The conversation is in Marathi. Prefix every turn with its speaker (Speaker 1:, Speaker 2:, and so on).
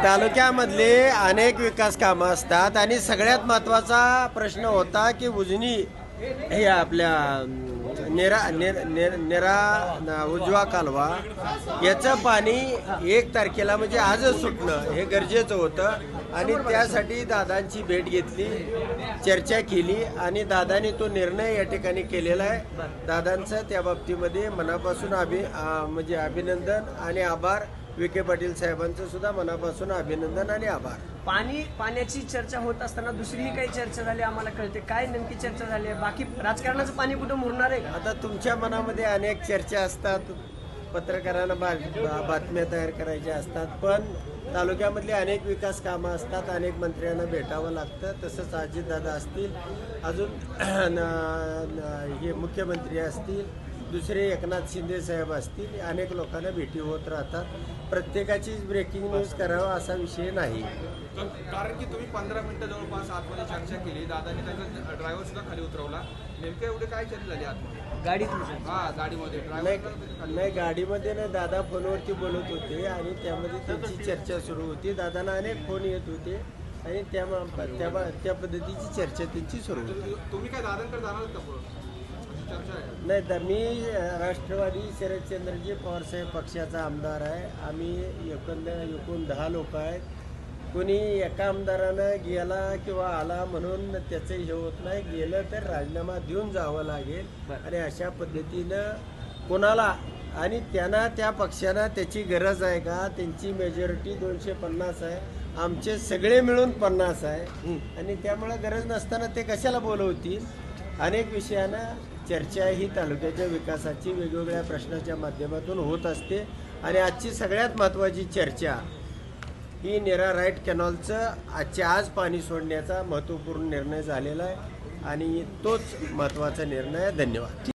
Speaker 1: तालुक्यामधले अनेक विकास कामं असतात आणि सगळ्यात महत्त्वाचा प्रश्न होता की उजनी हे आपल्या उजवा कालवा याचं पाणी 1 तारखेला म्हणजे आजच सुटणं हे गरजेचं होतं आणि त्यासाठी दादांची भेट घेतली, चर्चा केली आणि दादांनी तो निर्णय या ठिकाणी केलेला आहे. दादांचं त्या बाबतीमध्ये मनापासून म्हणजे अभिनंदन आणि आभार. विखे पाटील साहेबांचं सुद्धा मनापासून अभिनंदन आणि आभार.
Speaker 2: पाण्याची चर्चा होत असताना दुसरीही काही चर्चा झाली आम्हाला कळते. काय नेमकी चर्चा झाली आहे? बाकी राजकारणाचं पाणी कुठं मुरणार आहे का?
Speaker 1: आता तुमच्या मनामध्ये अनेक चर्चा असतात, पत्रकारांना बातम्या तयार करायच्या असतात, पण तालुक्यामधली अनेक विकास कामं असतात, अनेक मंत्र्यांना भेटावं लागतं. तसंच अजितदादा असतील, अजून हे मुख्यमंत्री असतील, दुसरे एकनाथ शिंदे साहेब असतील, अनेक लोकांना भेटी होत राहतात. प्रत्येकाचीच ब्रेकिंग न्यूज करावा असा विषय नाही.
Speaker 3: कारण की तुम्ही 15 मिनिटं जवळपास आतमध्ये चर्चा केली, दादांनी त्यांचा ड्रायव्हर सुद्धा खाली उतरवला. नेमकं एवढे काय चर्चा झाली आतमध्ये? गाडीमध्ये
Speaker 1: नाही, गाडीमध्ये नाही. दादा फोनवरती बोलत होते आणि त्यामध्ये त्यांची चर्चा सुरू होती. दादांना अनेक फोन येत होते आणि त्या पद्धतीची चर्चा त्यांची सुरू होती.
Speaker 3: तुम्ही काय दादांकडे जाणार का पुढं?
Speaker 1: नाही, तर मी राष्ट्रवादी शरदचंद्रजी पवारसाहेब पक्षाचा आमदार आहे. आम्ही एकूण 10 लोक आहेत. कोणी एका आमदारानं गेला किंवा आला म्हणून त्याचं हे होत नाही. गेलं तर राजीनामा देऊन जावं लागेल आणि अशा पद्धतीनं कोणाला आणि त्यांना त्या पक्षानं त्याची गरज आहे का? त्यांची मेजॉरिटी 250 आहे, आमचे सगळे मिळून 50 आहे आणि त्यामुळे गरज नसताना ते कशाला बोलवतील? अनेक विषयानं चर्चा ही तालुक्याच्या विकासाची वेगवेगळ्या प्रश्नाच्या माध्यमातून होत असते आणि आजची सगळ्यात महत्त्वाची चर्चा ही नीरा राईट कॅनॉलचं आज पाणी सोडण्याचा महत्त्वपूर्ण निर्णय झालेला आहे आणि तोच महत्त्वाचा निर्णय आहे. धन्यवाद.